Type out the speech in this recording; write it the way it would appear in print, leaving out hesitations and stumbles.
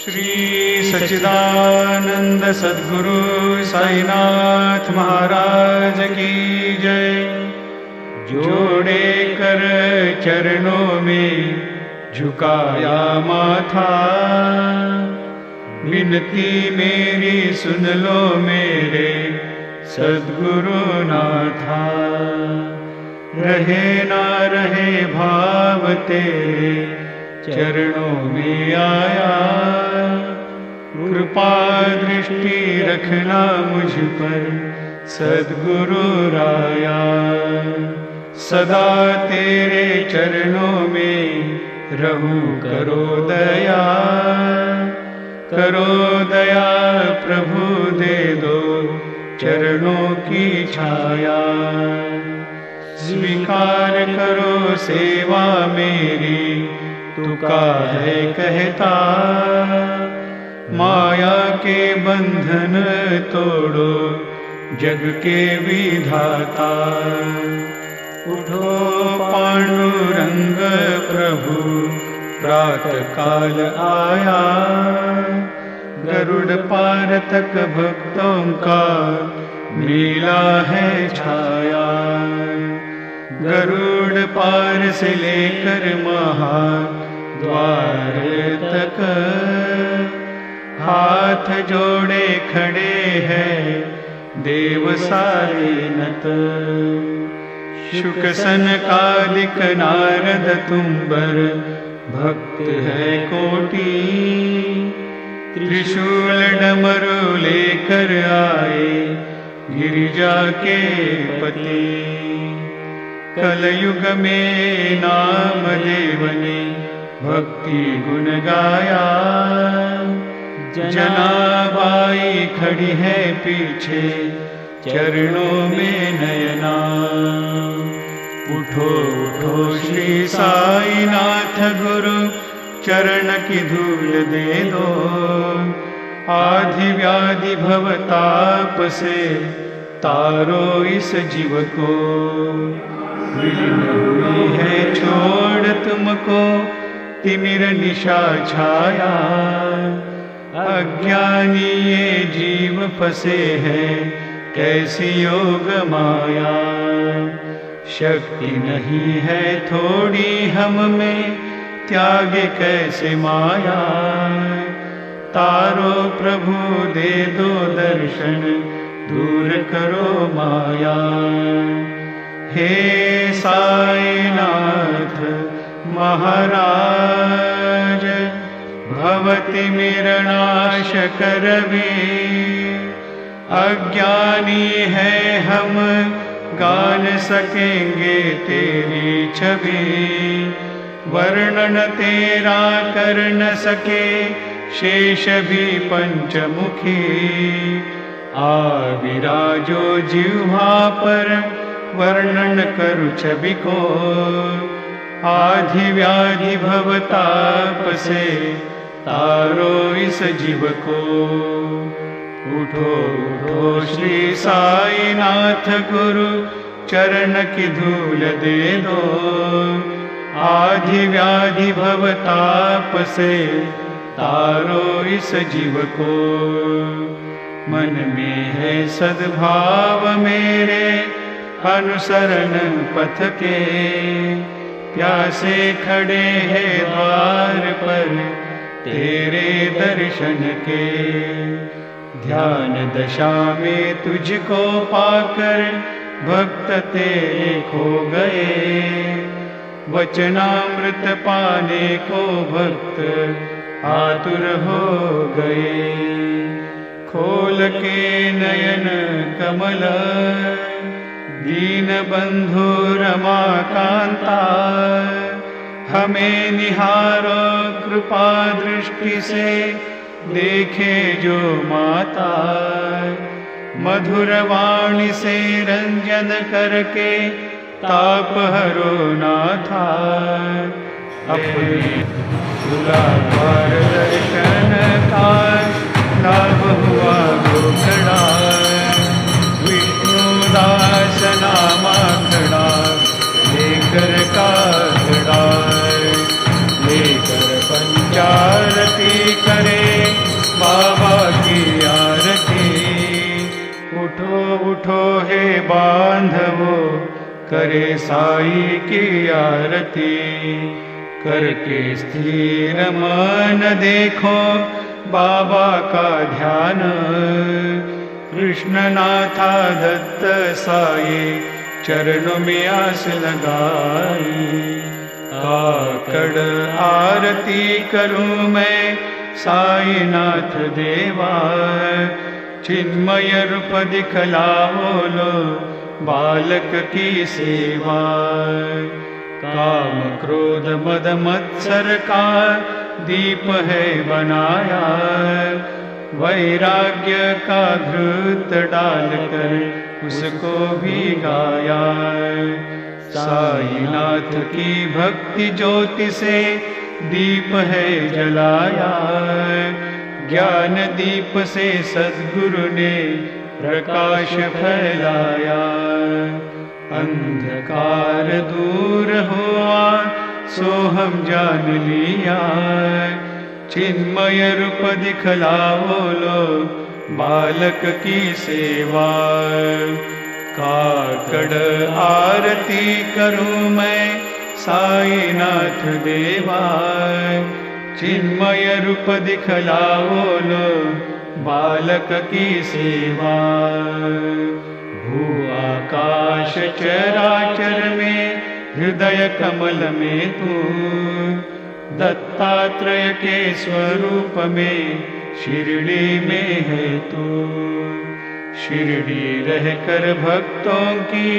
श्री सच्चिदानंद सद्गुरु साईनाथ महाराज की जय। जोड़े कर चरणों में झुकाया माथा, विनती मेरी सुन लो मेरे सद्गुरु नाथा। रहे ना रहे भाव तेरे चरणों में आया, कृपा दृष्टि रखना मुझ पर सद्गुरु राया। सदा तेरे चरणों में रहूं करो दया, करो दया प्रभु दे दो चरणों की छाया। स्वीकार करो सेवा मेरी तू काहे कहता, माया के बंधन तोड़ो जग के विधाता। उठो पांडुरंग प्रभु प्रातः काल आया, गरुड़ पार तक भक्तों का मेला है छाया। गरुड़ पार से लेकर महाद्वार तक हाथ जोड़े खड़े हैं देव सारे नत। शुक सनकादिक नारद तुम्बर भक्त है कोटि, त्रिशूल डमरू लेकर आए गिरिजा के पति। कलयुग में नाम देव ने भक्ति गुण गाया, जनाबाई खड़ी है पीछे चरणों में नयना। उठो उठो श्री साईनाथ गुरु चरण की धूल दे दो, आधि व्याधि भवताप से तारो इस जीव को। विलीन हुई है छोड़ तुमको तिमिर निशा छाया, अज्ञानी ये जीव फंसे हैं कैसी योग माया। शक्ति नहीं है थोड़ी हम में त्यागे कैसे माया, तारो प्रभु दे दो दर्शन दूर करो माया। हे साईनाथ महाराज भवति मिरनाश करवे, अज्ञानी है हम गा न सकेंगे तेरी छवि। वर्णन तेरा कर न सके शेष भी पंचमुखी, आ विराजो जिह्वा पर वर्णन करु छवि को। आधि व्याधि भवताप से तारो इस जीव को। उठो उठो श्री साईनाथ गुरु चरण की धूल दे दो, आधि व्याधि भवताप से तारो इस जीव को। मन में है सद्भाव मेरे अनुसरण पथ के, प्यासे खड़े हैं द्वार पर तेरे दर्शन के। ध्यान दशा में तुझको पाकर भक्त तेरे खो गए, वचनामृत पाने को भक्त आतुर हो गए। खोल के नयन कमल दीन बंधु रमाकांता, हमें निहारो कृपा दृष्टि से देखे जो माता। मधुर वाणी से रंजन करके ताप हरो नाथा, अपने दुलार दर्शन का लाभ हुआ गोखड़ा। विष्णुदास नामा खड़ा लेकर कागड़ा, लेकर पंचारती करे करे साई की आरती। करके स्थिर मन देखो बाबा का ध्यान, कृष्णनाथा दत्त साई चरणों में आस लगाई। काकड़ आरती करूं मैं साईनाथ देवा, चिन्मय रूप दिखलाओ लो बालक की सेवा। काम क्रोध मद मत्सर का दीप है बनाया, वैराग्य का घृत डालकर उसको भी गाया। साईनाथ की भक्ति ज्योति से दीप है जलाया, ज्ञान दीप से सद्गुरु ने प्रकाश फैलाया। अंधकार दूर हुआ सो हम जान लिया, चिन्मय रूप दिखलाओ लो बालक की सेवा। काकड़ आरती करूं मैं साईनाथ देवा, चिन्मय रूप दिखलाओ लो बालक की सेवा। भू आकाश चराचर में हृदय कमल में तू, दत्तात्रेय के स्वरूप में शिरडी में है तू। शिरडी रहकर भक्तों की